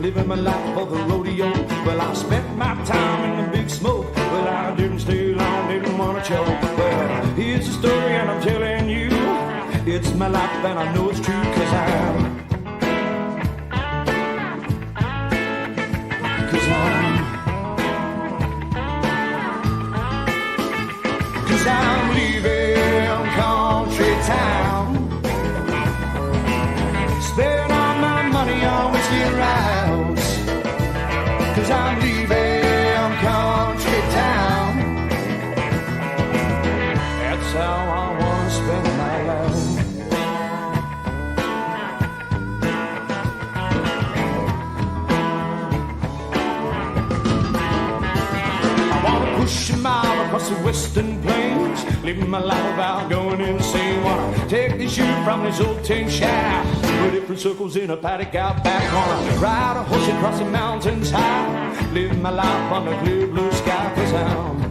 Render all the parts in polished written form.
living my life for the rodeo. Well, I spent my time in the big smoke. Well, I didn't stay long, didn't want to choke. Well, here's the story and I'm telling you, it's my life and I know it's true, cause I'm leaving country town. Spend all my money on whiskey rounds. Cause I'm leaving country town. That's how I wanna spend my life. Push a mile across the western plains, living my life without going insane. Wanna take the shoe from this old tin shaft, put it for circles in a paddock out back. Wanna ride a horse across the mountains high, live my life on the clear blue sky. Cause I'm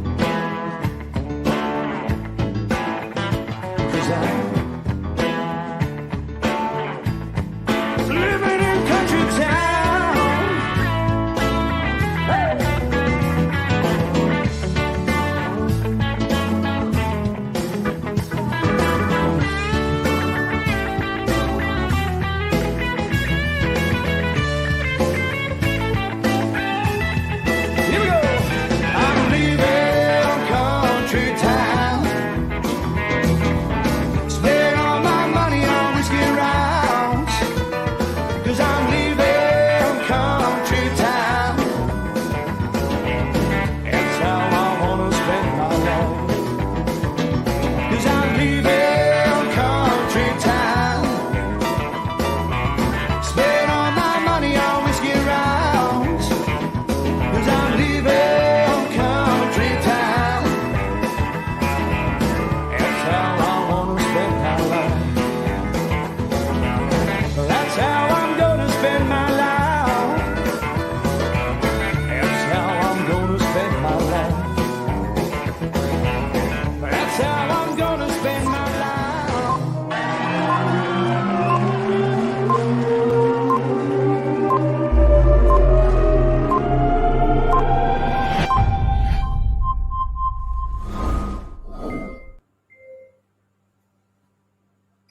living in country town.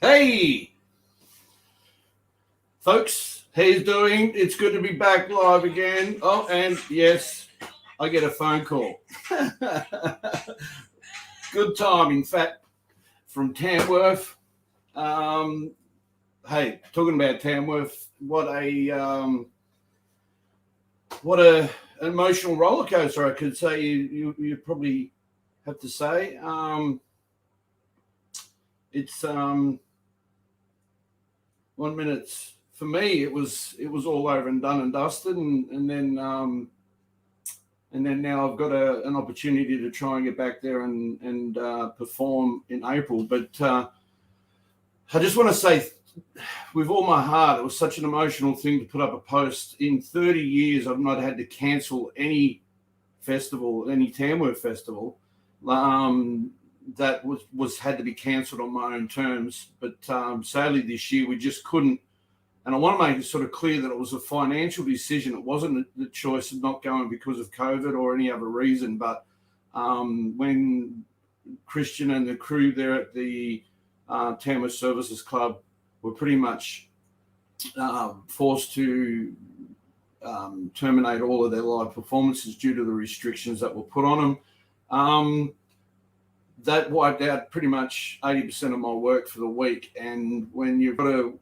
Hey, folks, how you doing? It's good to be back live again. Oh, and yes, I get a phone call. Good time, in fact, from Tamworth. Hey, talking about Tamworth, what a emotional roller coaster, I could say. You probably have to say. It's 1 minute for me. It was all over and done and dusted, and then now I've got an opportunity to try and get back there and perform in April. But I just want to say, with all my heart, it was such an emotional thing to put up a post. In 30 years, I've not had to cancel any festival, any Tamworth festival. That was had to be cancelled on my own terms, but sadly this year we just couldn't. And I want to make it sort of clear that it was a financial decision. It wasn't the choice of not going because of COVID or any other reason. But when Christian and the crew there at the Tamworth Services Club were pretty much forced to terminate all of their live performances due to the restrictions that were put on them, that wiped out pretty much 80% of my work for the week. And when you've got to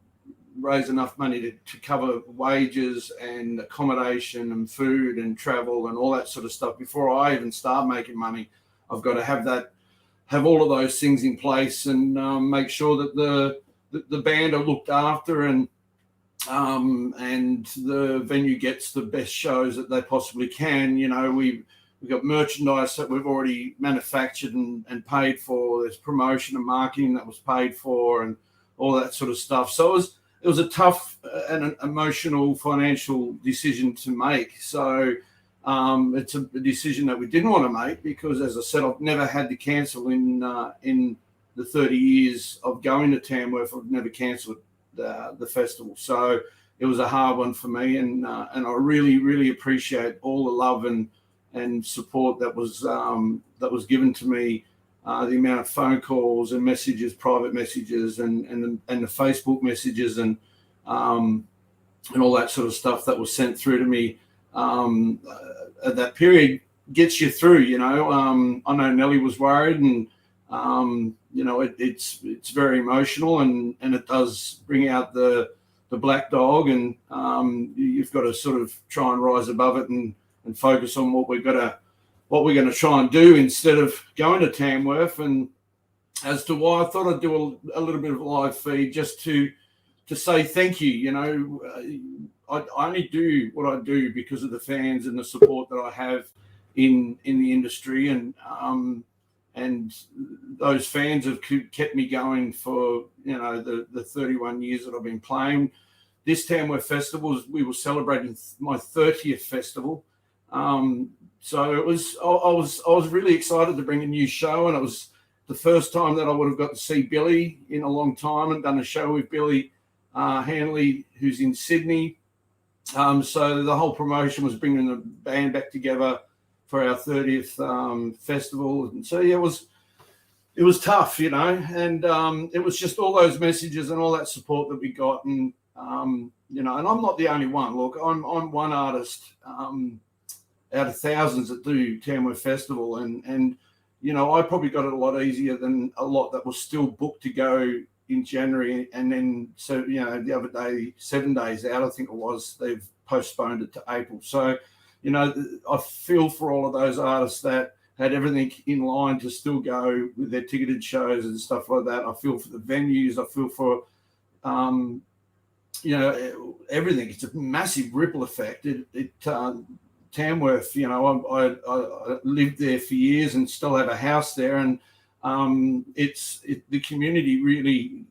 raise enough money to cover wages and accommodation and food and travel and all that sort of stuff before I even start making money, I've got to have all of those things in place and make sure that the band are looked after and the venue gets the best shows that they possibly can. You know, we've got merchandise that we've already manufactured and paid for. There's promotion and marketing that was paid for and all that sort of stuff. So it was a tough and an emotional financial decision to make. So it's a decision that we didn't want to make because, as I said, I've never had to cancel in the 30 years of going to Tamworth. I've never cancelled the festival. So it was a hard one for me, and I really appreciate all the love and support that was given to me. The amount of phone calls and messages, private messages, and the Facebook messages, and all that sort of stuff that was sent through to me at that period gets you through. I know Nellie was worried, and it's very emotional, and it does bring out the black dog, and you've got to sort of try and rise above it and focus on what we're going to try and do instead of going to Tamworth. And as to why, I thought I'd do a little bit of a live feed just to say thank you. I only do what I do because of the fans and the support that I have in the industry, and those fans have kept me going for the 31 years that I've been playing. This Tamworth Festival, we were celebrating my 30th festival. So I was really excited to bring a new show, and it was the first time that I would have got to see Billy in a long time, and done a show with Billy Hanley, who's in Sydney. So the whole promotion was bringing the band back together for our 30th festival. And so yeah, it was tough, and it was just all those messages and all that support that we got, and and I'm not the only one. Look, I'm one artist out of thousands that do Tamworth Festival, and I probably got it a lot easier than a lot that was still booked to go in January, and then the other day, 7 days out, I think it was, they've postponed it to April. So I feel for all of those artists that had everything in line to still go with their ticketed shows and stuff like that. I feel for the venues. I feel for everything. It's a massive ripple effect. Tamworth, I lived there for years and still have a house there, and the community really,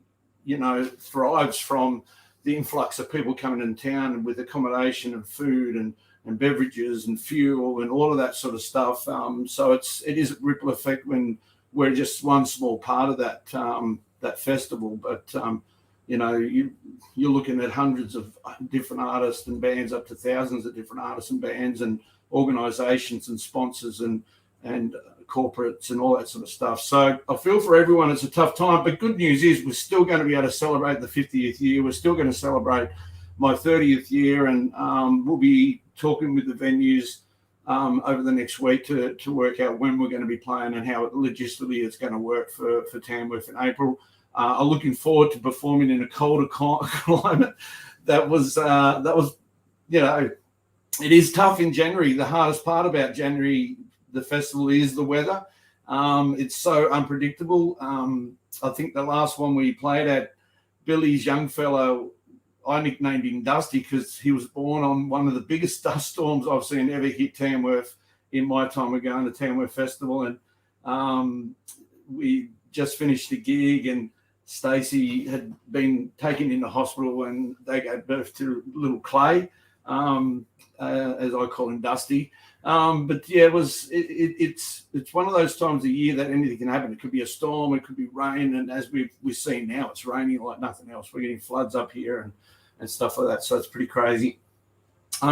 thrives from the influx of people coming in town, and with accommodation and food and beverages and fuel and all of that sort of stuff. So it is a ripple effect when we're just one small part of that festival. But you're looking at hundreds of different artists and bands, up to thousands of different artists and bands and organisations and sponsors and corporates and all that sort of stuff. So I feel for everyone. It's a tough time, but good news is we're still going to be able to celebrate the 50th year. We're still going to celebrate my 30th year, and we'll be talking with the venues over the next week to work out when we're going to be playing and how logistically it's going to work for Tamworth in April. I'm looking forward to performing in a colder climate. That was it is tough in January. The hardest part about January, the festival, is the weather. It's so unpredictable. I think the last one we played at, Billy's young fellow, I nicknamed him Dusty because he was born on one of the biggest dust storms I've seen ever hit Tamworth in my time of going to Tamworth Festival. And we just finished the gig, and Stacey had been taken into hospital, and they gave birth to little Clay, as I call him, Dusty. But yeah, it's one of those times of year that anything can happen. It could be a storm, it could be rain, and as we've seen now, it's raining like nothing else. We're getting floods up here and stuff like that, so it's pretty crazy.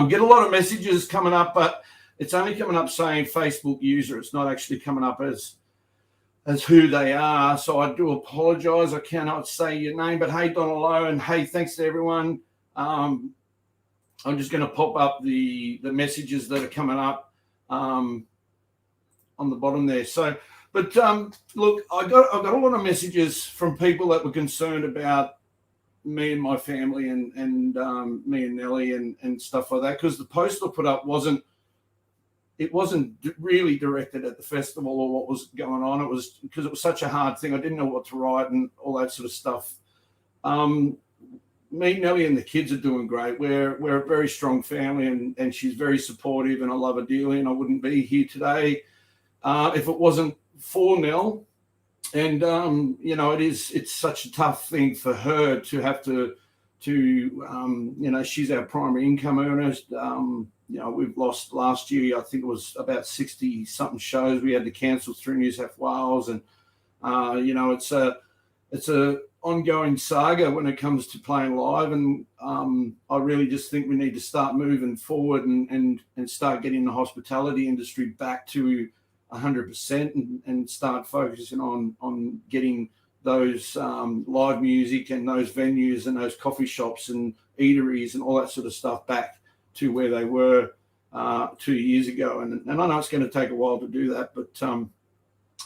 Get a lot of messages coming up, but it's only coming up saying Facebook user. It's not actually coming up as who they are. So I do apologise. I cannot say your name, but hey, Donald, and hey, thanks to everyone. I'm just going to pop up the messages that are coming up on the bottom there. So, but look, I got a lot of messages from people that were concerned about me and my family and me and Nellie and stuff like that, because the post I put up wasn't really directed at the festival or what was going on. It was because it was such a hard thing. I didn't know what to write and all that sort of stuff. Me, Nellie, and the kids are doing great. We're a very strong family, and she's very supportive, and I love her dearly, and I wouldn't be here today if it wasn't for Nell. And it's such a tough thing for her to have to she's our primary income earner. We've lost last year, I think it was about 60 something shows we had to cancel through New South Wales, and it's a ongoing saga when it comes to playing live, and I really just think we need to start moving forward and start getting the hospitality industry back to 100% and start focusing on getting those live music and those venues and those coffee shops and eateries and all that sort of stuff back to where they were 2 years ago. And I know it's going to take a while to do that, but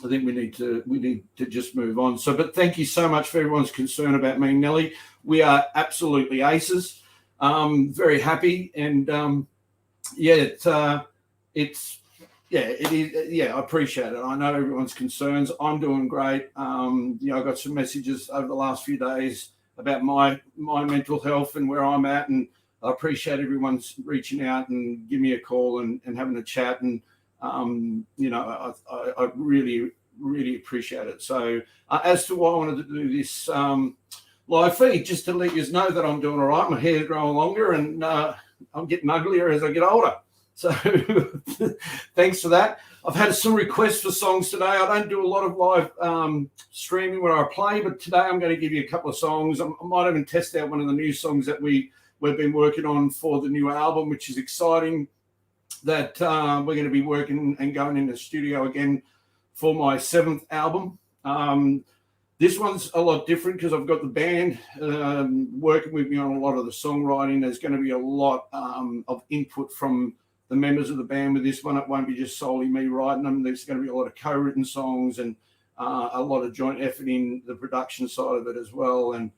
I think we need to just move on. So, but thank you so much for everyone's concern about me, Nelly. We are absolutely aces. Very happy, and it is. I appreciate it. I know everyone's concerns. I'm doing great. I got some messages over the last few days about my mental health and where I'm at, and I appreciate everyone's reaching out and giving me a call and having a chat. And I really, really appreciate it. So as to why I wanted to do this live feed, just to let you know that I'm doing all right. My hair's growing longer, and I'm getting uglier as I get older. So thanks for that. I've had some requests for songs today. I don't do a lot of live streaming where I play, but today I'm going to give you a couple of songs. I might even test out one of the new songs that we've been working on for the new album, which is exciting. That we're going to be working and going in the studio again for my 7th album. This one's a lot different because I've got the band working with me on a lot of the songwriting. There's going to be a lot of input from the members of the band with this one. It won't be just solely me writing them. There's going to be a lot of co-written songs and a lot of joint effort in the production side of it as well. And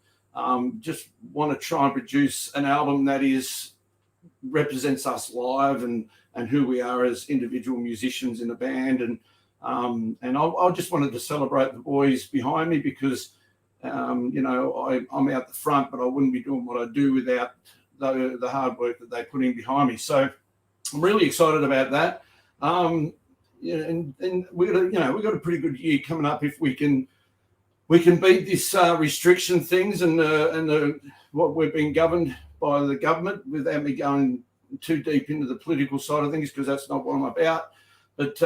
just want to try and produce an album that represents us live and who we are as individual musicians in the band. And I just wanted to celebrate the boys behind me because, I'm out the front, but I wouldn't be doing what I do without the hard work that they put in behind me. So I'm really excited about that. And we've got a pretty good year coming up if we can beat this restriction things and what we've been governed by the government without me going too deep into the political side of things, because that's not what I'm about. But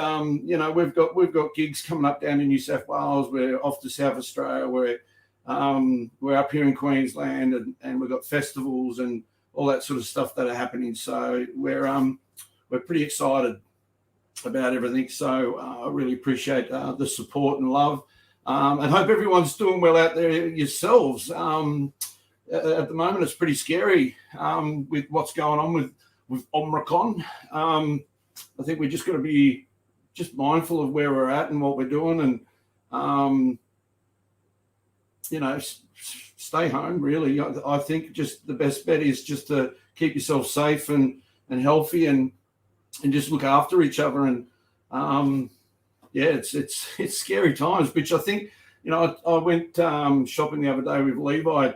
we've got gigs coming up down in New South Wales. We're off to South Australia. We're up here in Queensland, and we've got festivals and all that sort of stuff that are happening. So we're pretty excited about everything. So I really appreciate the support and love, and hope everyone's doing well out there yourselves. At the moment, it's pretty scary with what's going on with Omicron. I think we're just going to be just mindful of where we're at and what we're doing, and stay home. Really, I think just the best bet is just to keep yourself safe and healthy, and just look after each other. And it's scary times. Which I think, I went shopping the other day with Levi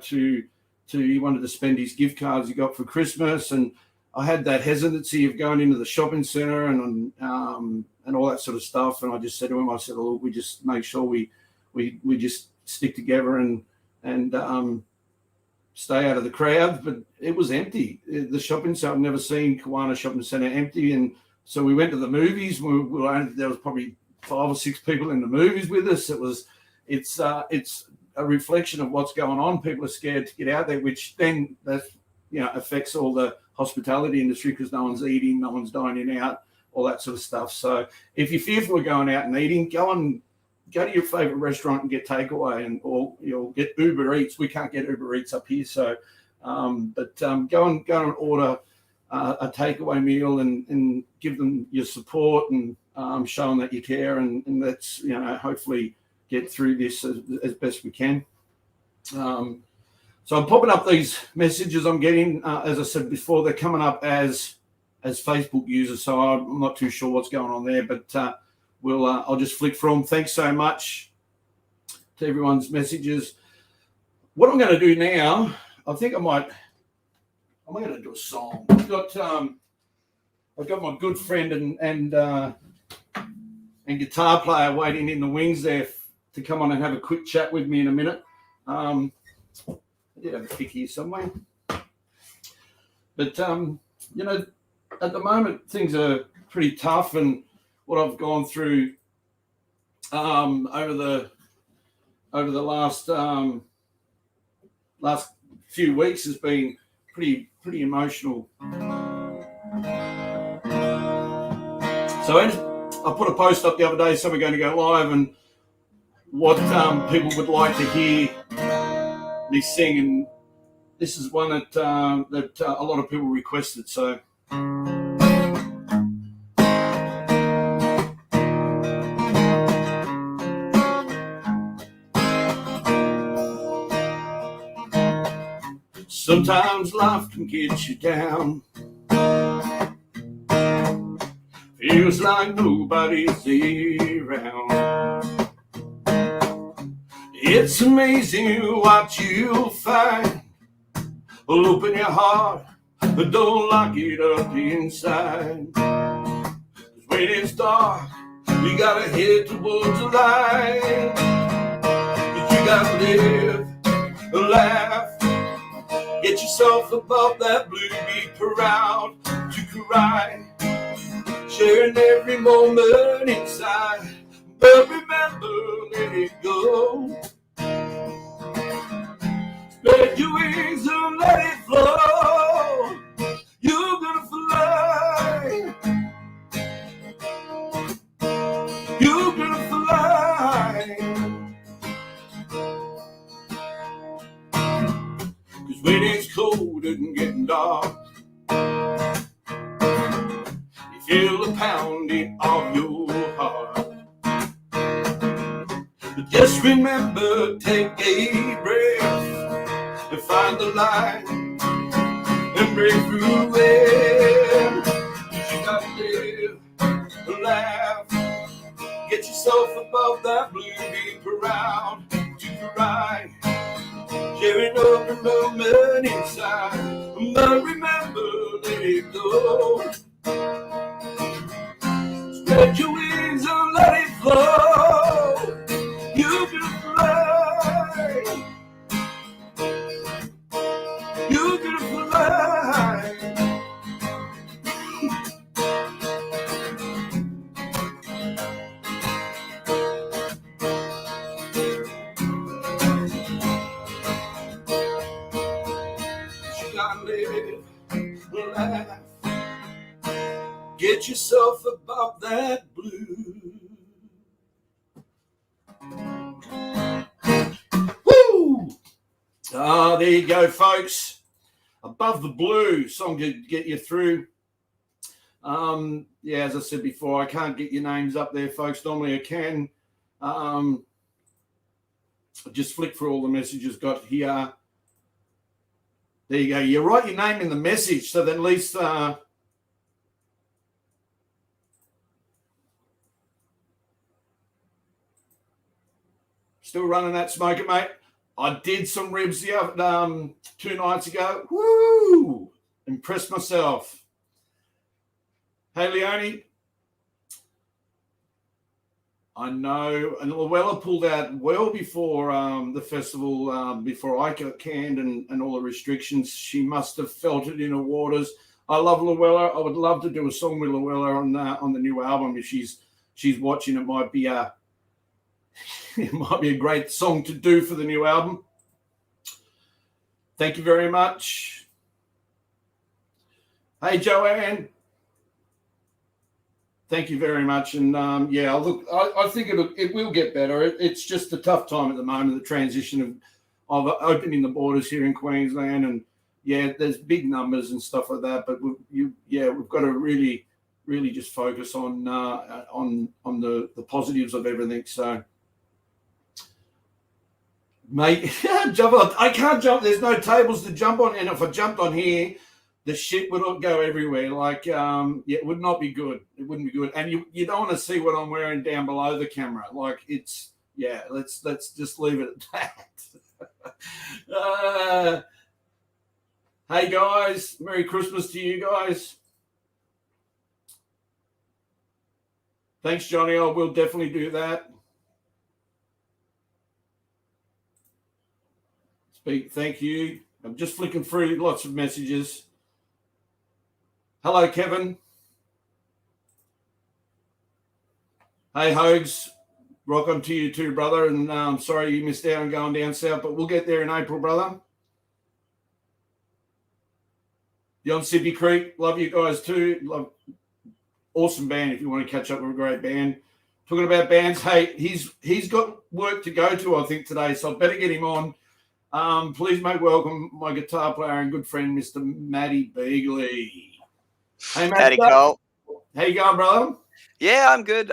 he wanted to spend his gift cards he got for Christmas, and I had that hesitancy of going into the shopping centre and all that sort of stuff. And I just said to him, look, we just make sure we just stick together and stay out of the crowd. But it was empty. The shopping centre, I've never seen Kiwana Shopping Centre empty. And so we went to the movies. There was probably 5 or 6 people in the movies with us. It's a reflection of what's going on. People are scared to get out there, which then affects all the hospitality industry, because no one's eating, no one's dining out, all that sort of stuff. So if you're fearful of going out and eating, go to your favorite restaurant and get takeaway, or you'll get Uber Eats. We can't get Uber Eats up here, so go and order a takeaway meal and give them your support and show them that you care, and let's hopefully get through this as best we can. So I'm popping up these messages I'm getting. As I said before, they're coming up as Facebook users, so I'm not too sure what's going on there, but I'll just flick through them. Thanks so much to everyone's messages. What I'm going to do now, I think I'm going to do a song. I've got my good friend and guitar player waiting in the wings there to come on and have a quick chat with me in a minute. I did have a pick here somewhere. But, at the moment, things are pretty tough, and what I've gone through over over the last few weeks has been pretty emotional. So I put a post up the other day, so we're going to go live, and what people would like to hear me sing, and this is one that a lot of people requested. So. Sometimes life can get you down. Feels like nobody's around. It's amazing what you'll find. Well, open your heart, but don't lock it up inside. 'Cause when it's dark, you gotta head towards the light. 'Cause you gotta live, laugh, get yourself above that blue, be proud to cry, sharing every moment inside. But remember, let it go. Spread your wings and let it flow. You're gonna fly. You're gonna fly. 'Cause when it's cold and getting dark, you feel the pounding of your heart. But just remember, take a breath and find the light and break through it. 'Cause you gotta live, laugh, get yourself above that blue, be proud to cry, sharing every moment inside. But remember, let it go. Spread your wings and let it flow. You can fly. You can fly. You gotta live, laugh, get yourself above that blue. Woo! There you go, folks. Above the Blue song to get you through. Yeah, as I said before, I can't get your names up there, folks. Normally I can. I just flick through all the messages got here. There you go. You write your name in the message so that at least still running that smoker, mate. I did some ribs the other 2 nights ago. Woo! Impressed myself. Hey, Leonie. I know. And Luella pulled out well before the festival, before I got canned and all the restrictions. She must have felt it in her waters. I love Luella. I would love to do a song with Luella on the new album. If she's watching, it might be a great song to do for the new album. Thank you very much. Hey, Joanne. Thank you very much. And yeah, look, I think it will get better. It's just a tough time at the moment, the transition of opening the borders here in Queensland. And yeah, there's big numbers and stuff like that. But we've got to really just focus on the positives of everything. So, mate, jump on. I can't jump. There's no tables to jump on. And if I jumped on here, the shit would not go everywhere. Like, it would not be good. It wouldn't be good. And you don't want to see what I'm wearing down below the camera. Like, it's, yeah, let's just leave it at that. Hey, guys. Merry Christmas to you guys. Thanks, Johnny. I will definitely do that. Thank you. I'm just flicking through lots of messages. Hello, Kevin. Hey, Hogs. Rock on to you too, brother. And sorry you missed out on going down south, but we'll get there in April, brother. Yon Sippy Creek, love you guys too. Awesome band if you want to catch up with a great band. Talking about bands, hey, he's got work to go to, I think, today, so I better get him on. Please make welcome my guitar player and good friend, Mr. Matty Beagley. Hey, Matty. Howdy, Cole. How you going, brother? Yeah, I'm good.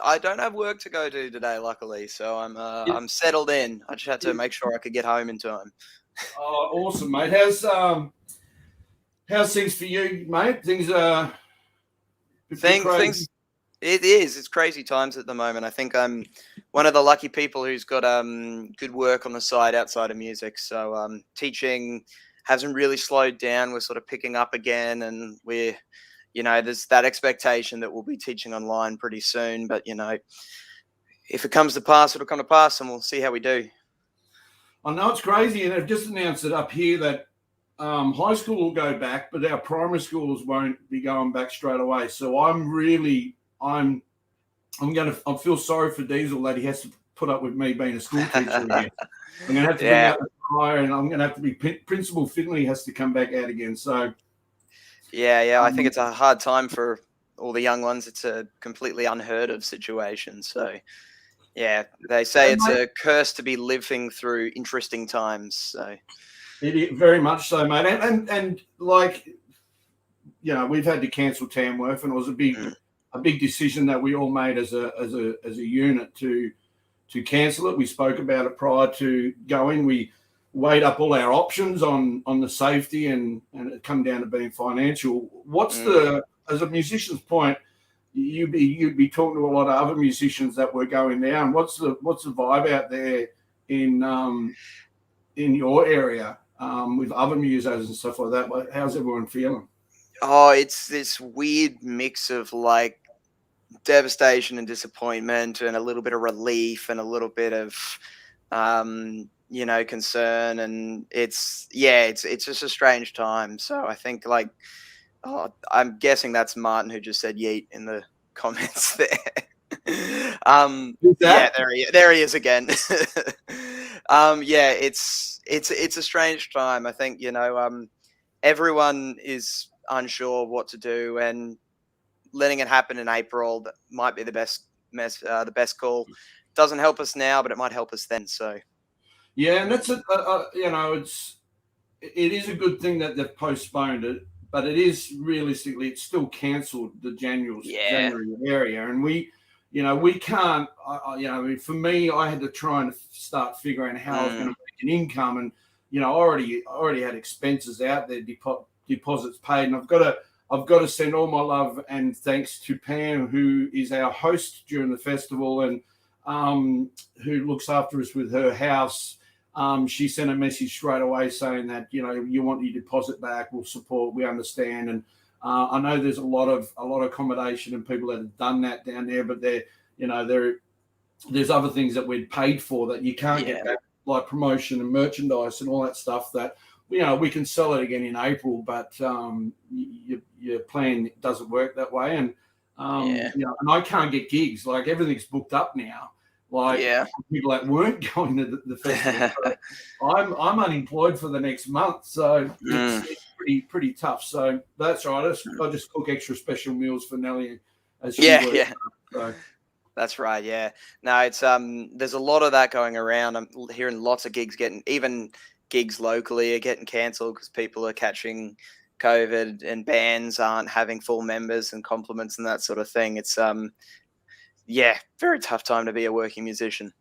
I don't have work to go to today, luckily, so I'm settled in. I just had to make sure I could get home in time. Oh, awesome, mate. How's things for you, mate? Things are things. It's crazy times at the moment. I think I'm one of the lucky people who's got good work on the side outside of music. So teaching hasn't really slowed down. We're sort of picking up again, and we're, there's that expectation that we'll be teaching online pretty soon. But if it comes to pass, it'll come to pass, and we'll see how we do. I know it's crazy, and they've just announced it up here that high school will go back, but our primary schools won't be going back straight away. So I feel sorry for Diesel that he has to put up with me being a school teacher again. I'm going to have to bring out the fire, and I'm going to have to be Principal Finley has to come back out again. So yeah, I think it's a hard time for all the young ones. It's a completely unheard of situation. So yeah, they say it's a curse to be living through interesting times. So very much so, mate. And like, we've had to cancel Tamworth, and it was a big decision that we all made as a unit to cancel it. We spoke about it prior to going. We weighed up all our options on the safety, and it come down to being financial. What's as a musician's point? You'd be talking to a lot of other musicians that were going down. What's the vibe out there in your area with other musos and stuff like that? How's everyone feeling? Oh, it's this weird mix of like devastation and disappointment, and a little bit of relief, and a little bit of concern, and it's just a strange time. So I think I'm guessing that's Martin who just said yeet in the comments there. There he is again. It's a strange time. I think everyone is unsure what to do, and letting it happen in April might be the best call. Doesn't help us now, but it might help us then. So yeah, and that's it is a good thing that they've postponed it, but it is realistically it's still cancelled the January area, and we can't. For me, I had to try and start figuring how I was going to make an income, and I already had expenses out there, deposits paid, and I've got to send all my love and thanks to Pam, who is our host during the festival and who looks after us with her house. She sent a message straight away saying that you want your deposit back, we'll support, we understand, and I know there's a lot of accommodation and people that have done that down there, but there's other things that we'd paid for that you can't get back, like promotion and merchandise and all that stuff that we can sell it again in April, but your plan doesn't work that way, and and I can't get gigs. Like everything's booked up now. Like people that weren't going to the festival. I'm unemployed for the next month, so it's pretty tough. So that's right. I just cook extra special meals for Nelly as she works. So. That's right. Yeah. No, it's there's a lot of that going around. I'm hearing lots of gigs even gigs locally are getting cancelled because people are catching COVID, and bands aren't having full members and compliments and that sort of thing. It's very tough time to be a working musician.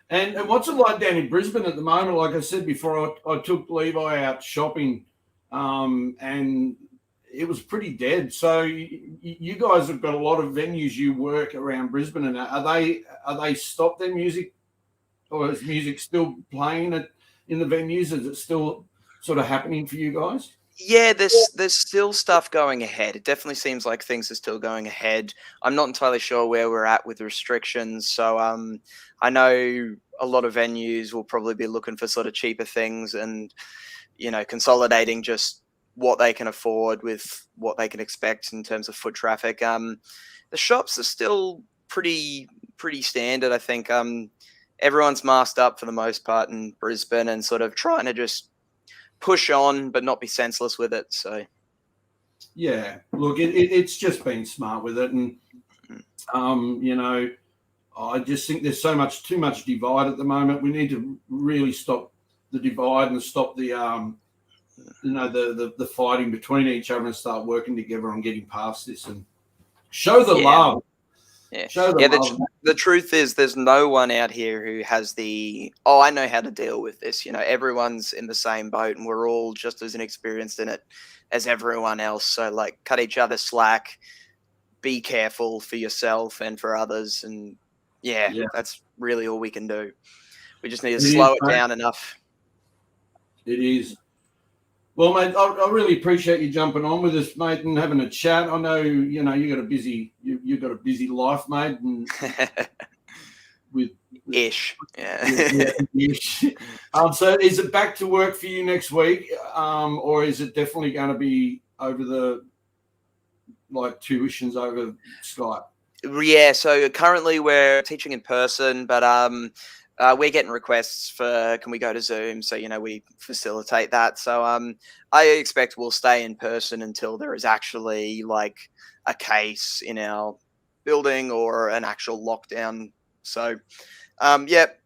And what's it like down in Brisbane at the moment? Like I said before, I took Levi out shopping, and it was pretty dead. So you guys have got a lot of venues you work around Brisbane, and are they stopped their music, or is music still playing in the venues? Is it still sort of happening for you guys? Yeah, there's still stuff going ahead. It definitely seems like things are still going ahead. I'm not entirely sure where we're at with restrictions. So I know a lot of venues will probably be looking for sort of cheaper things and, consolidating just what they can afford with what they can expect in terms of foot traffic. The shops are still pretty pretty standard. I think everyone's masked up for the most part in Brisbane and sort of trying to just push on but not be senseless with it. So yeah, look, it's just been smart with it, and you know, I just think there's too much divide at the moment. We need to really stop the divide and stop the you know, the fighting between each other and start working together on getting past this and show the love. Yeah, show the love. The truth is there's no one out here who has I know how to deal with this. You know, everyone's in the same boat and we're all just as inexperienced in it as everyone else. So like cut each other slack, be careful for yourself and for others. And yeah. That's really all we can do. We just need to slow it down enough. It is. Well, mate, I really appreciate you jumping on with us, mate, and having a chat. I know, you know, you've got a busy life, mate, and with ish. Ish. So is it back to work for you next week, or is it definitely going to be over the tuitions over Skype? Yeah. So currently we're teaching in person, but we're getting requests for can we go to Zoom? So, you know, we facilitate that. So I expect we'll stay in person until there is actually like a case in our building or an actual lockdown. So,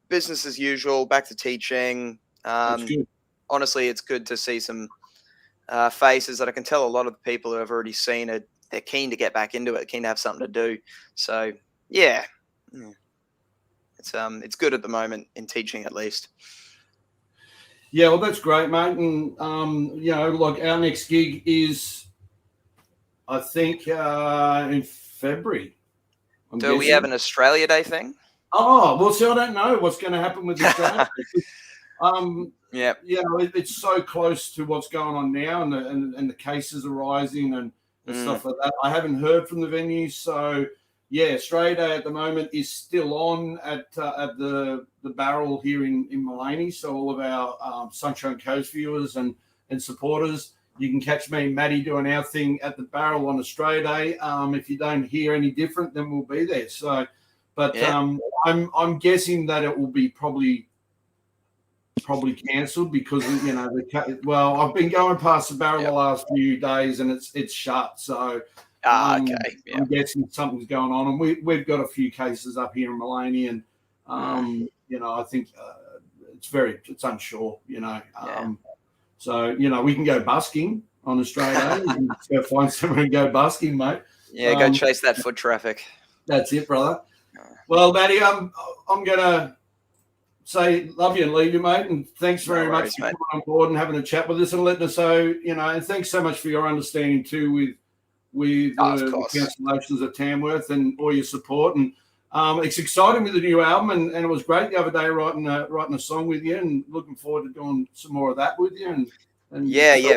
business as usual, back to teaching. Honestly, it's good to see some faces that I can tell a lot of the people who have already seen it, they're keen to get back into it, keen to have something to do. So, yeah. It's good at the moment in teaching, at least. Yeah, well, that's great, mate. And you know, like our next gig is, I think, in February. Do we have an Australia Day thing? Oh, well, see, I don't know what's going to happen with Australia. Yeah, you know, it's so close to what's going on now, and the cases are rising and stuff like that. I haven't heard from the venues, so. Yeah, Australia Day at the moment is still on at the Barrel here in Mullaney. So all of our Sunshine Coast viewers and supporters, you can catch me and Maddie doing our thing at the Barrel on Australia Day. If you don't hear any different, then we'll be there. So, but I'm guessing that it will be probably cancelled because, you know, I've been going past the Barrel the last few days and it's shut. So. Okay. Yeah. I'm guessing something's going on, and we've got a few cases up here in Mullaney, and you know, I think it's unsure, you know. So you know, we can go busking on Australia Day. We can go find somewhere and go busking, mate. Yeah, go chase that foot traffic. That's it, brother. Well, Maddie, I'm gonna say love you and leave you, mate, and thanks very much for coming on board and having a chat with us and letting us know, you know, and thanks so much for your understanding too with the cancellations at Tamworth and all your support. And it's exciting with the new album, and it was great the other day writing a song with you, and looking forward to doing some more of that with you. And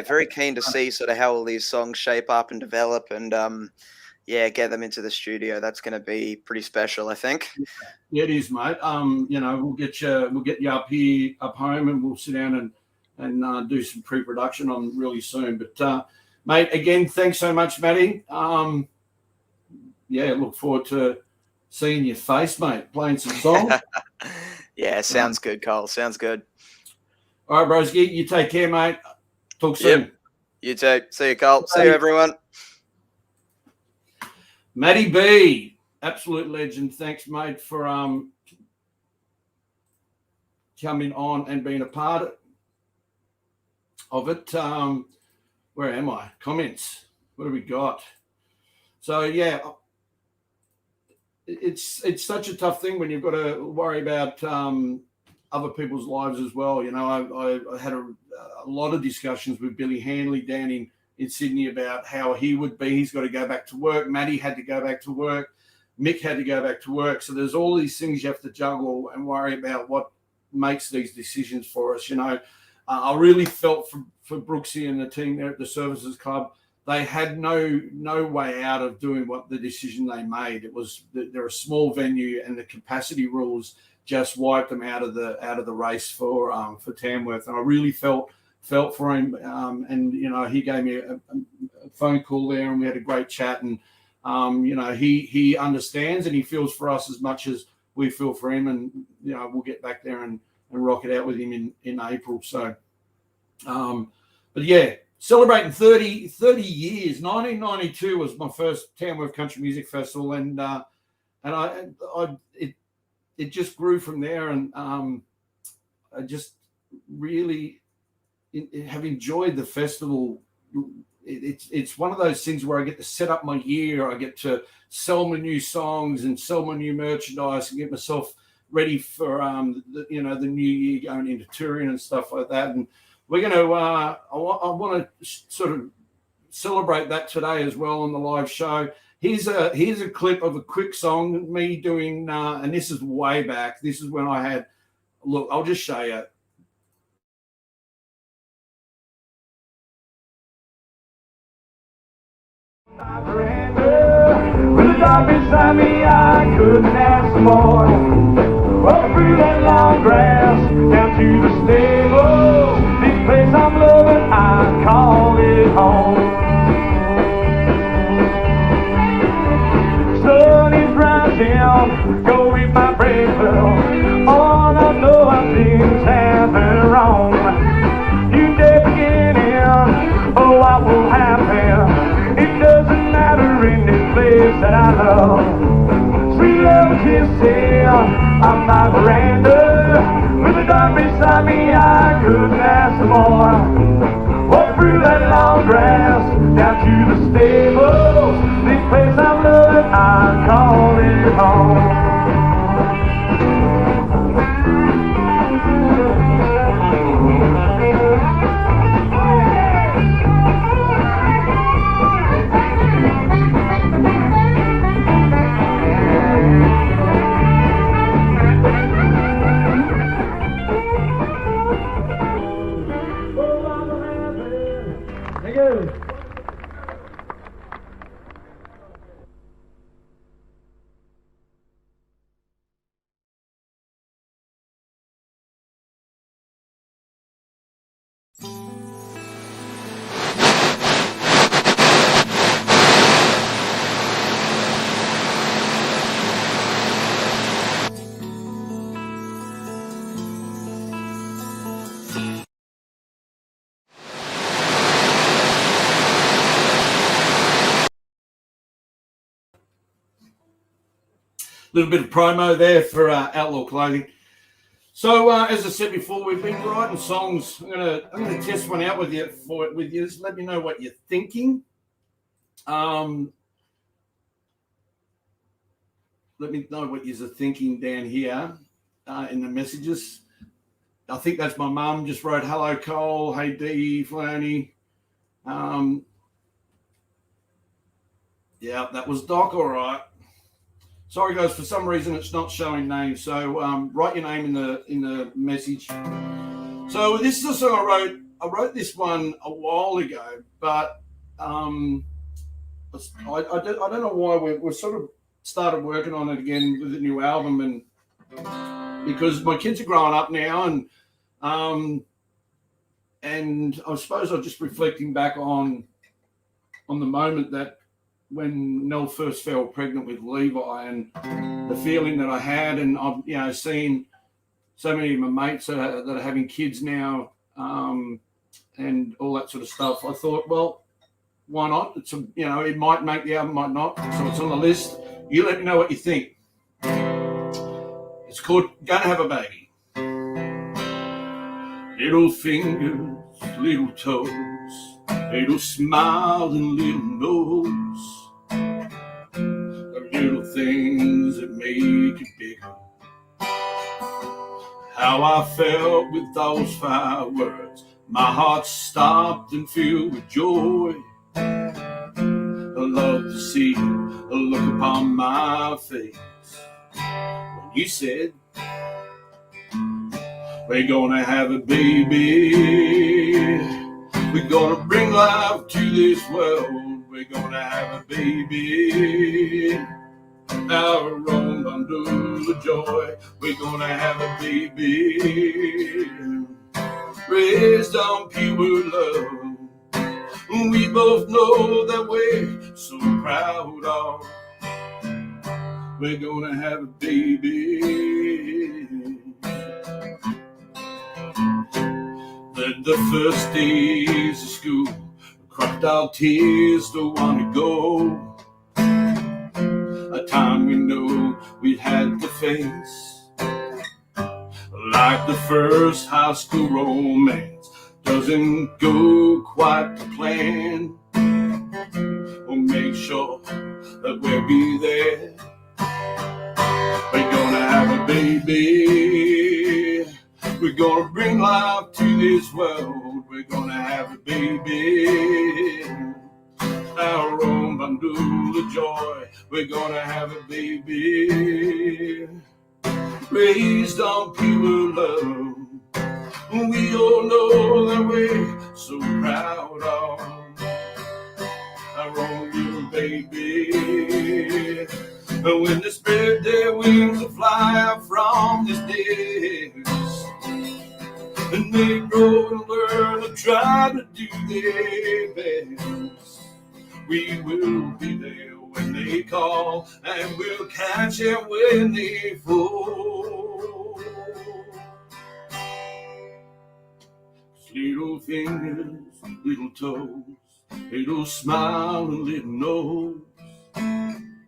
very keen to see sort of how all these songs shape up and develop, and get them into the studio. That's going to be pretty special, I think. Yeah, it is, mate. You know, we'll get you up home, and we'll sit down and do some pre-production on really soon. But mate, again, thanks so much, Matty. Look forward to seeing your face, mate, playing some songs. Yeah, sounds good, Cole. Sounds good. All right, broski, you take care, mate. Talk soon. Yep. You too. See you, Cole. See you, everyone. Matty B, absolute legend. Thanks, mate, for coming on and being a part of it. Where am I? Comments. What have we got? So yeah, it's such a tough thing when you've got to worry about other people's lives as well. You know, I had a lot of discussions with Billy Hanley down in Sydney about how he would be. He's got to go back to work. Matty had to go back to work. Mick had to go back to work. So there's all these things you have to juggle and worry about what makes these decisions for us. You know, I really felt for Brooksy and the team there at the Services Club. They had no way out of doing what the decision they made. It was they're a small venue, and the capacity rules just wiped them out of the race for Tamworth. And I really felt for him. And you know, he gave me a phone call there, and we had a great chat. And he understands and he feels for us as much as we feel for him, and we'll get back there and rock it out with him in April. So, but yeah, celebrating 30 years. 1992 was my first Tamworth Country Music Festival, and it just grew from there, and I just really have enjoyed the festival. It's one of those things where I get to set up my year, I get to sell my new songs and sell my new merchandise and get myself ready for the new year, going into touring and stuff like that. And we're going to I want to sort of celebrate that today as well on the live show. Here's a clip of a quick song, me doing, and this is way back. This is when I had, look, I'll just show you. With the dog beside me, I couldn't ask for more. Walking through that long grass, down to the stable. This place I'm loving, I call it home. Sun is rising, go eat my breakfast. All I know I things happen wrong. New day beginning, oh, what will happen? It doesn't matter in this place that I love. Sweet love kissing on my veranda. With the dog beside me, I couldn't ask for more. Walk through that long grass, down to the stable. This place I'm loving, I call it home. Little bit of promo there for Outlaw Clothing. So as I said before, we've been writing songs. I'm gonna test one out with you. Just let me know what you're thinking. Let me know what you're thinking down here in the messages. I think that's my mum. Just wrote, "Hello, Cole. Hey, Dee, Flaney." Yeah, that was Doc. All right. Sorry, guys. For some reason, it's not showing names. So write your name in the message. So this is a song I wrote. I wrote this one a while ago, but I don't know why we're sort of started working on it again with a new album, and because my kids are growing up now, and I suppose I'm just reflecting back on the moment that when Nell first fell pregnant with Levi, and the feeling that I had, and I've seen so many of my mates that are having kids now, and all that sort of stuff. I thought, well, why not? It's it might make the album, might not. So it's on the list. You let me know what you think. It's called "Gonna Have a Baby." Little fingers, little toes, little smile and little nose, the little things that make it bigger. How I felt with those 5 words. My heart stopped and filled with joy. I love to see a look upon my face when you said, "We're gonna have a baby. We're gonna bring life to this world. We're gonna have a baby. Our own bundle of joy. We're gonna have a baby. Raised on pure love. We both know that we're so proud of. We're gonna have a baby. Then the first days of school, crocodile tears, don't wanna go. A time we know we'd had to face, like the first high school romance doesn't go quite to plan. We'll make sure that we'll be there. We're gonna have a baby. We're gonna bring life to this world. We're gonna have a baby. Our own bundle of joy. We're gonna have a baby. Raised on pure love. We all know that we're so proud of our own little baby. And when they spread their wings and fly out from this nest, and they grow and learn and try to do their best, we will be there when they call, and we'll catch them when they fall. Little fingers, little toes, little smile and little nose,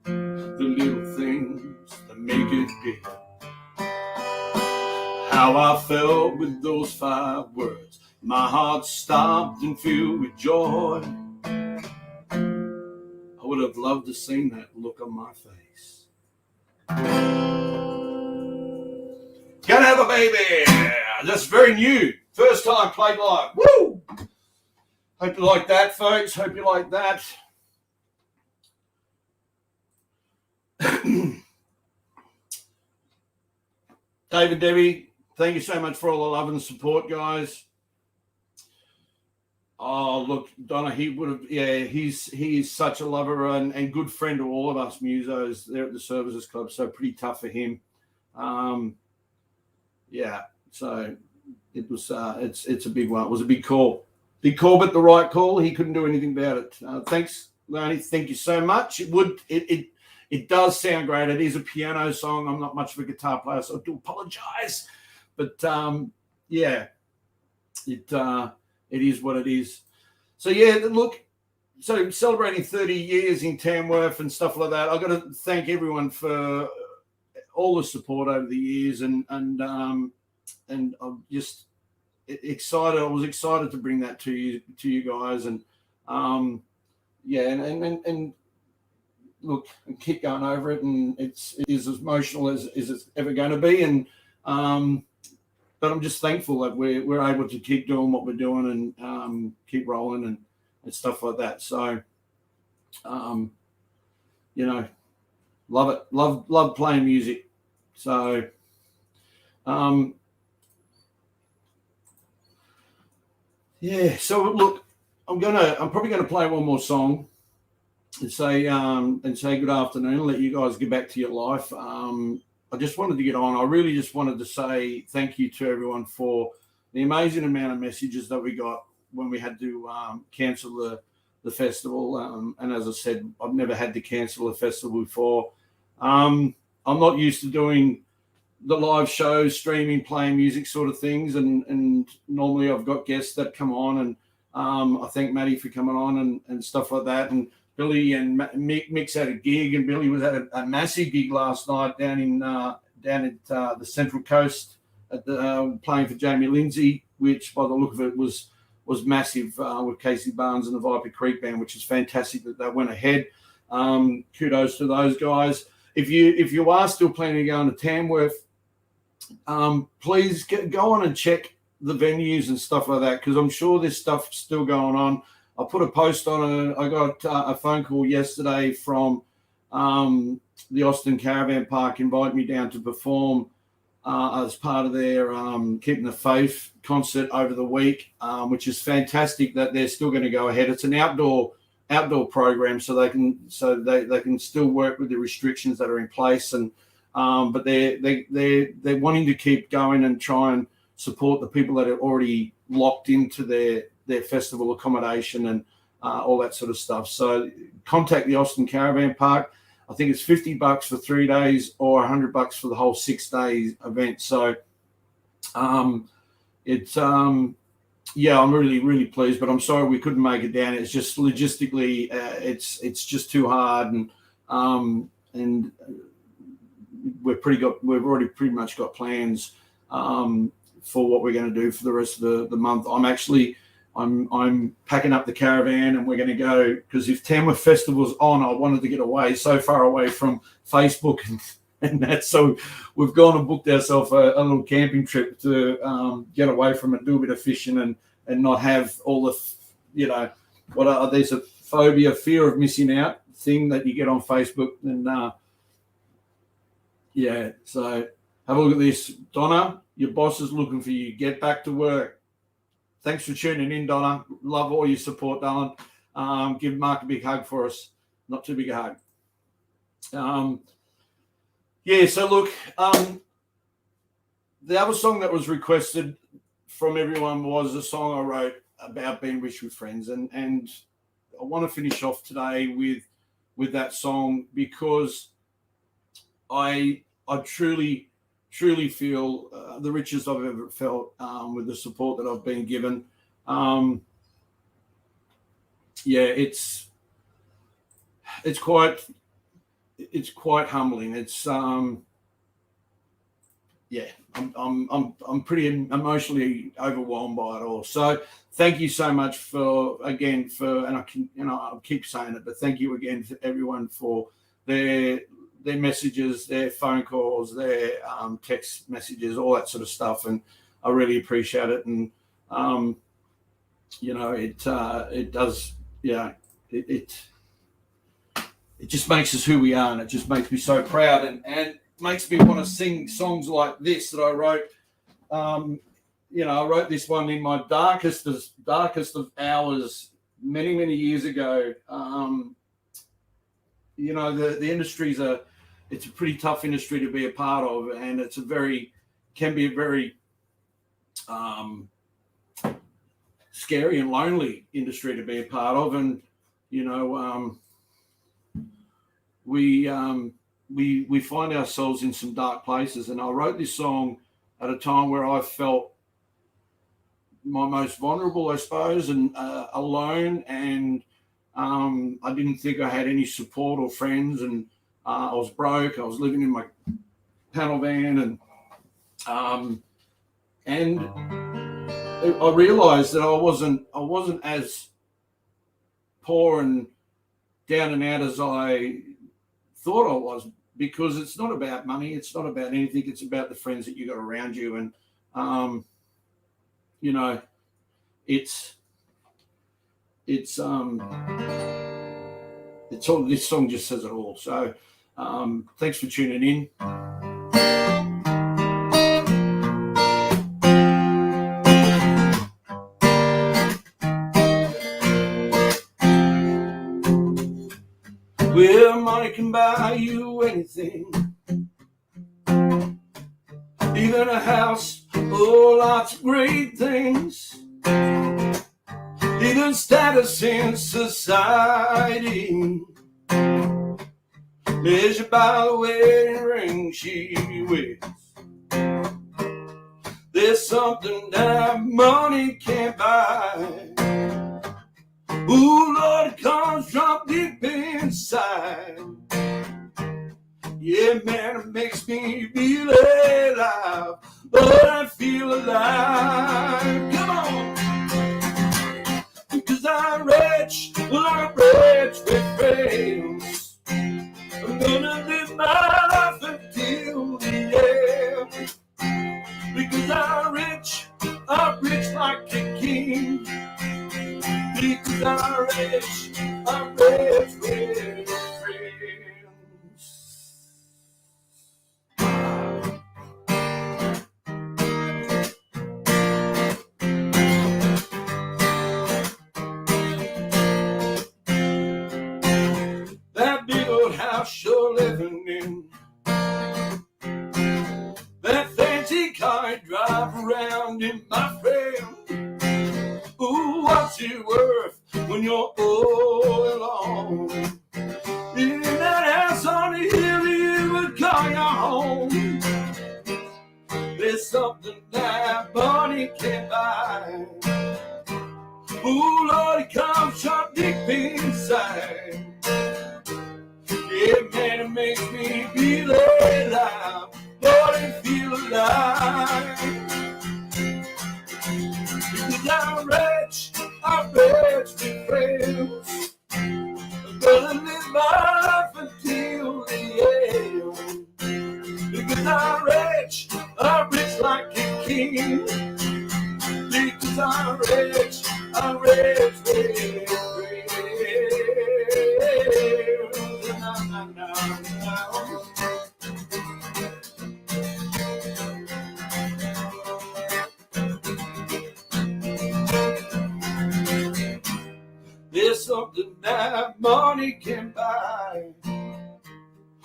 the little things that make it big. How I felt with those 5 words, my heart stopped and filled with joy. I would have loved to see that look on my face. Gonna have a baby. That's very new. First time played live. Woo! Hope you like that, folks. Hope you like that. David, Debbie, thank you so much for all the love and support, guys. Oh, look, Donna, he would have, he's such a lover and good friend to all of us musos there at the Services Club, so pretty tough for him. So it was, it's a big one. It was a big call. Big call, but the right call. He couldn't do anything about it. Thanks, Leonie. Thank you so much. It does sound great. It is a piano song. I'm not much of a guitar player, so I do apologize. But it is what it is. So look, so celebrating 30 years in Tamworth and stuff like that. I've got to thank everyone for all the support over the years, and I'm just excited. I was excited to bring that to you guys, and look, and keep going over it, and it is as emotional as it's ever going to be, and but I'm just thankful that we're able to keep doing what we're doing and keep rolling and stuff like that. So, love it. Love playing music. So, so look, I'm probably gonna play one more song and say good afternoon. Let you guys get back to your life. I just wanted to get on. I really just wanted to say thank you to everyone for the amazing amount of messages that we got when we had to cancel the festival. And as I said, I've never had to cancel a festival before. I'm not used to doing the live shows, streaming, playing music sort of things. And normally I've got guests that come on, and I thank Maddie for coming on and stuff like that. And Billy and Mick's had a gig, and Billy was at a massive gig last night down at the Central Coast at the playing for Jamie Lindsay, which by the look of it was massive with Casey Barnes and the Viper Creek Band, which is fantastic that they went ahead. Kudos to those guys. If you are still planning to go into Tamworth, please go on and check the venues and stuff like that, because I'm sure there's stuff still going on. I put a post on it. I got a phone call yesterday from the Austin Caravan Park, inviting me down to perform as part of their Keeping the Faith concert over the week, which is fantastic that they're still going to go ahead. It's an outdoor program, so they can still work with the restrictions that are in place, and but they're wanting to keep going and try and support the people that are already locked into their festival accommodation, and all that sort of stuff. So contact the Austin Caravan Park. I think it's $50 for 3 days or $100 for the whole 6 day event. So it's yeah, I'm really, really pleased, but I'm sorry we couldn't make it down. It's just logistically, it's just too hard, and we've already pretty much got plans for what we're going to do for the rest of the month. I'm packing up the caravan, and we're going to go, because if Tamworth Festival's on, I wanted to get away, so far away from Facebook and that. So we've gone and booked ourselves a little camping trip to get away from it, do a bit of fishing, and not have all the, there's a fear of missing out thing that you get on Facebook. And yeah, so have a look at this. Donna, your boss is looking for you. Get back to work. Thanks for tuning in, Donna. Love all your support, darling. Give Mark a big hug for us. Not too big a hug. Yeah, so look, the other song that was requested from everyone was a song I wrote about being rich with friends, and I want to finish off today with that song, because I truly feel the richest I've ever felt with the support that I've been given. Yeah, it's quite humbling. It's yeah, I'm pretty emotionally overwhelmed by it all. So thank you so much and I'll keep saying it, but thank you again for everyone for their messages, their phone calls, their text messages, all that sort of stuff, and I really appreciate it. And it does, it just makes us who we are, and it just makes me so proud, and makes me want to sing songs like this that I wrote. I wrote this one in my darkest of hours many years ago. The industry's it's a pretty tough industry to be a part of, and can be a very scary and lonely industry to be a part of. And we find ourselves in some dark places, and I wrote this song at a time where I felt my most vulnerable, I suppose, and alone, and I didn't think I had any support or friends, and I was broke. I was living in my panel van, and I realized that I wasn't as poor and down and out as I thought I was, because it's not about money, it's not about anything, it's about the friends that you got around you. And it's all, this song just says it all. So thanks for tuning in. Well, money can buy you anything, even a house, oh, lots of great things, even status in society, measured by the wedding ring she wears. There's something that money can't buy. Ooh, Lord, it comes from deep inside. Yeah, man, it makes me feel alive. Lord, I feel alive. Come on. Because I'm rich, well, I'm rich with friends. I'm gonna live my life until the end. Because I'm rich like a king. Because I'm rich with friends. That big old house you're living in, that fancy car you drive around in, my friend. Ooh, what's it worth when you're all alone. In that house on the hill, you would call your home. There's something that money can't buy. Ooh, Lord, it comes sharp deep inside. Yeah, man, it makes me feel alive. Lord, it feel alive. Because I'm rich with friends. I'm gonna live life until the end. Because I'm rich like a king. Because I'm rich with friends. There's something that money can buy.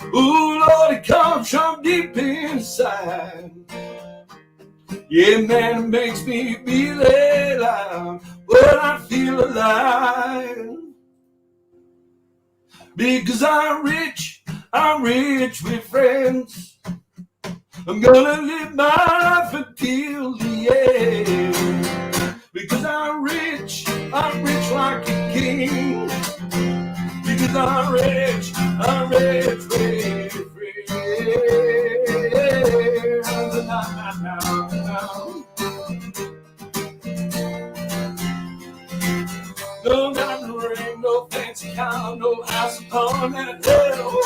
Ooh, Lord, it comes from deep inside. Yeah, man, it makes me feel alive. When I feel alive. Because I'm rich with friends. I'm gonna live my life until the end. Because I'm rich like a king. Because I'm rich with friends. No diamond ring, no fancy car, no house upon that hill.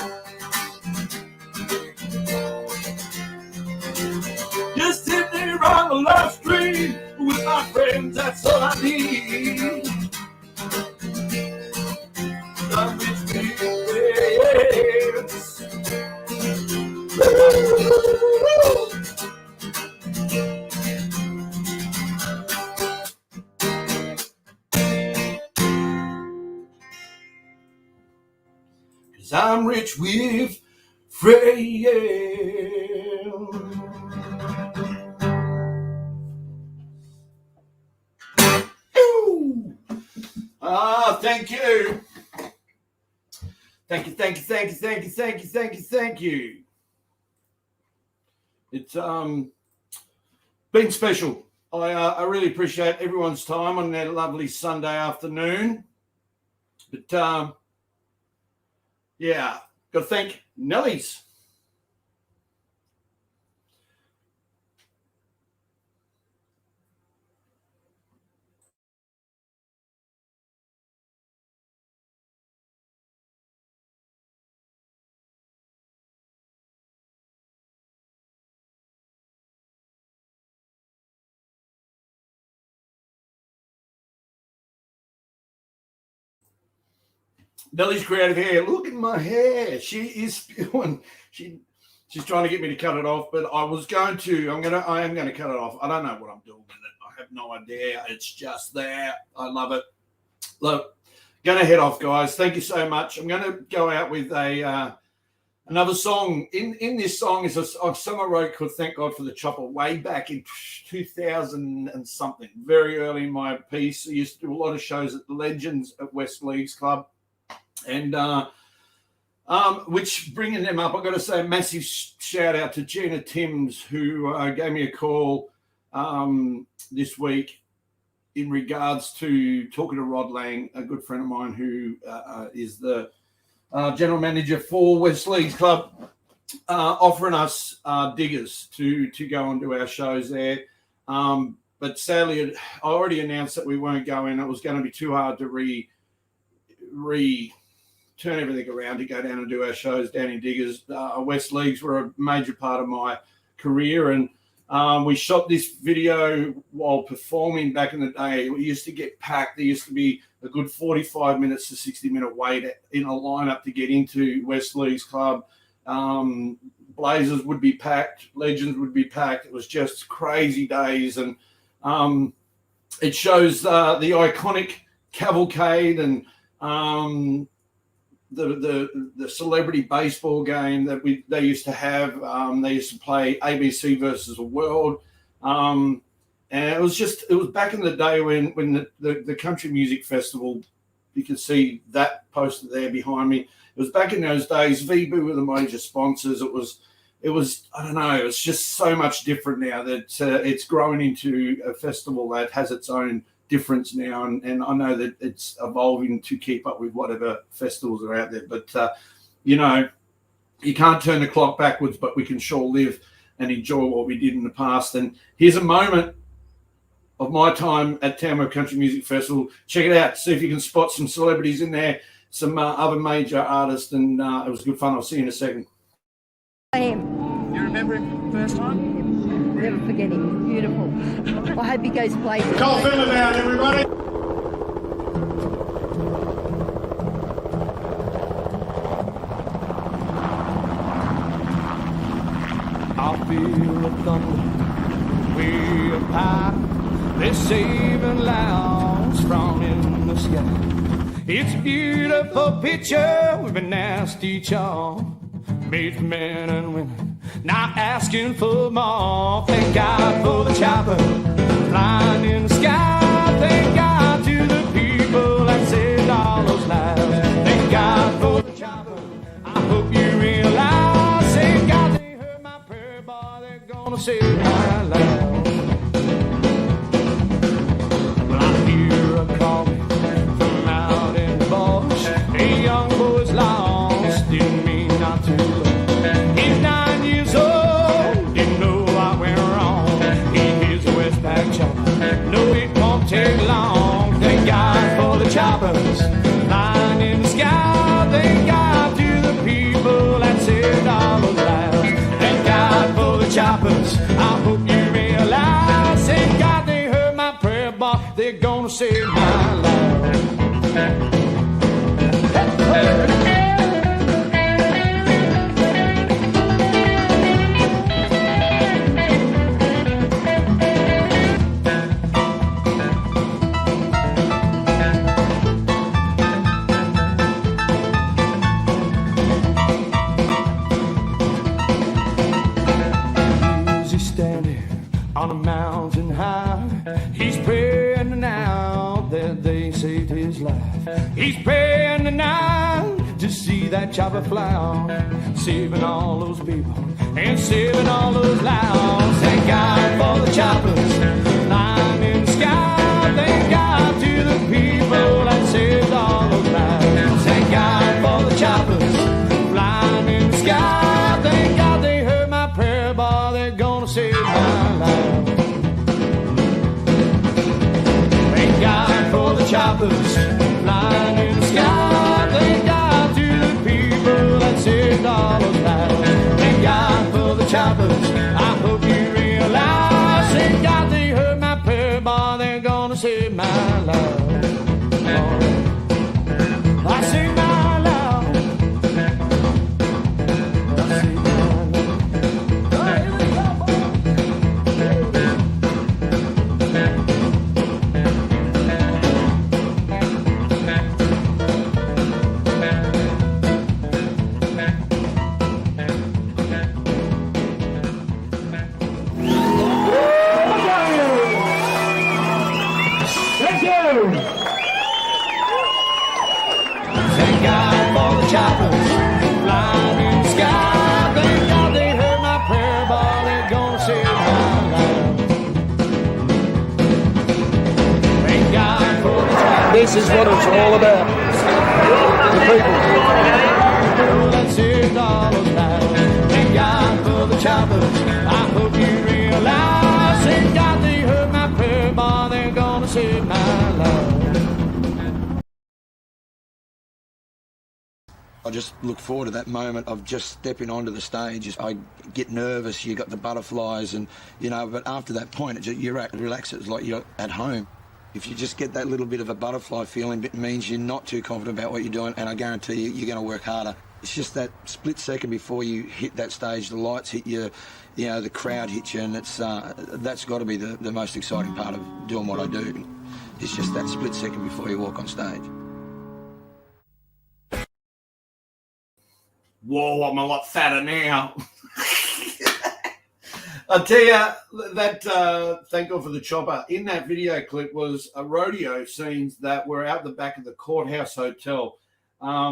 Just sit there on the love street with my friends, that's all I need. I'm rich with friends. Cause I'm rich with friends. Thank you. Thank you. It's been special. I really appreciate everyone's time on that lovely Sunday afternoon. But yeah, got to thank Nellies. Nellie's creative hair. Look at my hair. She is spewing. She's trying to get me to cut it off, but I am going to cut it off. I don't know what I'm doing with it. I have no idea. It's just there. I love it. Look, going to head off, guys. Thank you so much. I'm going to go out with another song. In this song is a song I wrote called "Thank God for the Chopper" way back in 2000 and something. Very early in my piece. I used to do a lot of shows at the Legends at West Leagues Club. And which, bringing them up, I've got to say a massive shout out to Gina Timms, who gave me a call this week in regards to talking to Rod Lang, a good friend of mine who is the general manager for West Leagues Club, offering us diggers to go and do our shows there. But sadly, I already announced that we weren't going. It was going to be too hard to turn everything around to go down and do our shows down in Diggers. West Leagues were a major part of my career, and we shot this video while performing back in the day. We used to get packed. There used to be a good 45 minutes to 60-minute wait in a lineup to get into West Leagues Club. Blazers would be packed. Legends would be packed. It was just crazy days, and it shows the iconic cavalcade and the celebrity baseball game that they used to have. They used to play ABC versus the world, and it was back in the day when the country music festival You can see that poster there behind me. It was back in those days. VB were the major sponsors. It was I don't know. It's just so much different now that it's grown into a festival that has its own difference now, and I know that it's evolving to keep up with whatever festivals are out there. But you know, you can't turn the clock backwards, but we can sure live and enjoy what we did in the past. And here's a moment of my time at Tamworth Country Music Festival. Check it out. See if you can spot some celebrities in there, some other major artists, and it was good fun. I'll see you in a second. I am. You remember it first time? Never forget him. Beautiful. I hope he goes places. Col Finley down, everybody. I feel the thunder way up high. They're saving lambs from in the sky. It's a beautiful picture. We've been asked each all, made for men and women, not asking for more. Thank God for the chopper flying in the sky. Thank God to the people that saved all those lives. Thank God for the chopper. I hope you realize, thank God they heard my prayer, boy. They're gonna save my life. Well, I hear a call from out in the bush. A young boy's lost, didn't mean not to look. He's 9 years old, didn't know what went wrong. He hears the Westpac chopper, no, it won't take long. Thank God for the choppers flying in the sky. Thank God to the people that saved all those lives. Thank God for the choppers. I hope you realize, thank God they heard my prayer, but they're gonna save my life. On a mountain high, he's praying now that they saved his life. He's praying tonight to see that chopper fly on, saving all those people and saving all those lives. Thank God for the choppers flying in the sky. Thank God to the people that saved all those lives. Thank God for the choppers flying in the sky. Thank God they heard my prayer, boy. They're gonna save my life. Choppers flying in the sky. Thank God to the people that saved all those lives. Thank God for the choppers. I hope you realize, thank God they heard my prayer, boy. They're gonna save my life. I save my life. I save my life. Oh, here we go, boy. Thank God for the choppers flying in the sky. Thank God they heard my prayer, boy. They're gonna save my life. Thank God for the choppers. This is what it's all about. The people. That saved all those lives. Thank God for the choppers. I hope you realize, thank God they heard my prayer, boy. They're gonna save my life. I just look forward to that moment of just stepping onto the stage. I get nervous, you got the butterflies, and you know, but after that point, you're relaxed. It's like you're at home. If you just get that little bit of a butterfly feeling, it means you're not too confident about what you're doing, and I guarantee you, you're going to work harder. It's just that split second before you hit that stage, the lights hit you, you know, the crowd hits you, and it's that's got to be the most exciting part of doing what I do. It's just that split second before you walk on stage. Whoa, I'm a lot fatter now. I'll tell you that thank God for the chopper. In that video clip was a rodeo scenes that were out the back of the Courthouse Hotel. A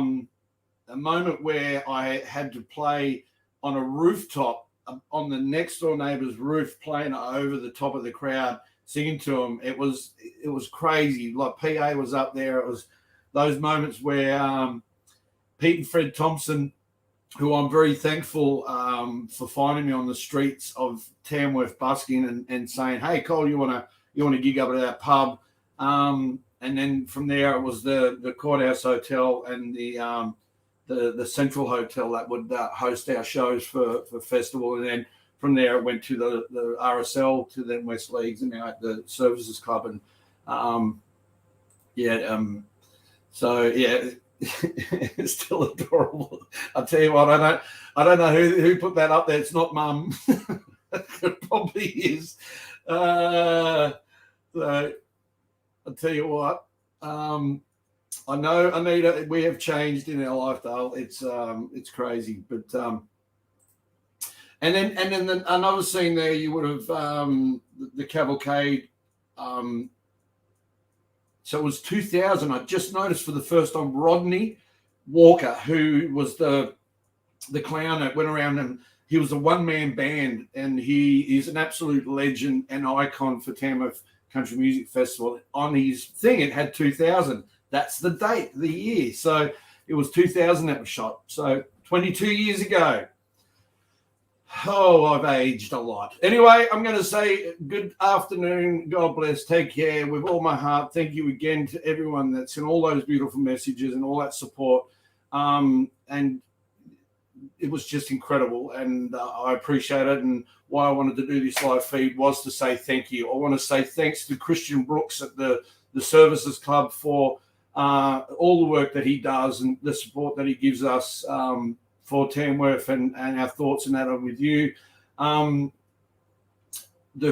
moment where I had to play on a rooftop on the next door neighbor's roof, playing over the top of the crowd, singing to them. It was crazy. Like PA was up there. It was those moments where Pete and Fred Thompson, who I'm very thankful for finding me on the streets of Tamworth busking and saying, "Hey Cole, you want to gig up at our pub?" And then from there it was the Courthouse Hotel and the Central Hotel that would host our shows for festival, and then from there it went to the RSL, to then West Leagues, and now at the Services Club, and so yeah. It's still adorable. I'll tell you what, I don't know who put that up there. It's not Mum. It probably is. So I'll tell you what. I know, Anita, we have changed in our life, Dale. It's crazy, but and then another scene there, you would have the cavalcade. So it was 2000. I just noticed for the first time Rodney Walker, who was the clown that went around, and he was a one-man band, and he is an absolute legend and icon for Tamworth Country Music Festival. On his thing, it had 2000. That's the date, the year. So it was 2000 that was shot. So 22 years ago. Oh, I've aged a lot. Anyway, I'm going to say good afternoon. God bless. Take care with all my heart. Thank you again to everyone that's in all those beautiful messages and all that support. And it was just incredible. And I appreciate it. And why I wanted to do this live feed was to say thank you. I want to say thanks to Christian Brooks at the Services Club for all the work that he does and the support that he gives us for Tamworth, and our thoughts and that are with you. The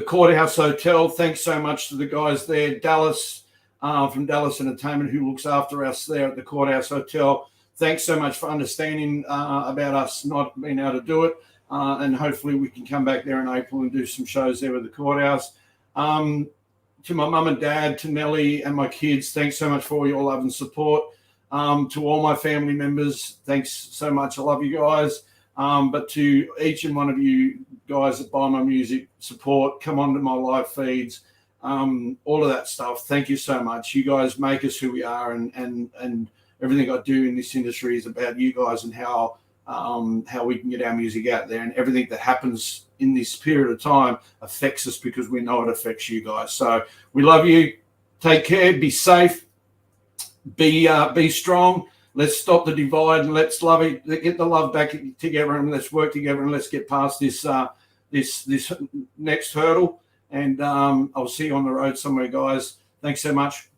Courthouse Hotel, thanks so much to the guys there. Dallas, from Dallas Entertainment, who looks after us there at the Courthouse Hotel. Thanks so much for understanding about us not being able to do it. And hopefully we can come back there in April and do some shows there with the Courthouse. To my mum and dad, to Nellie and my kids, thanks so much for all your love and support. To all my family members, thanks so much. I love you guys. But to each and one of you guys that buy my music, support, come onto my live feeds, all of that stuff, thank you so much. You guys make us who we are, and everything I do in this industry is about you guys and how we can get our music out there, and everything that happens in this period of time affects us because we know it affects you guys. So we love you. Take care. Be safe. Be strong. Let's stop the divide and let's love it. Get the love back together, and let's work together, and let's get past this this next hurdle. And I'll see you on the road somewhere, guys. Thanks so much.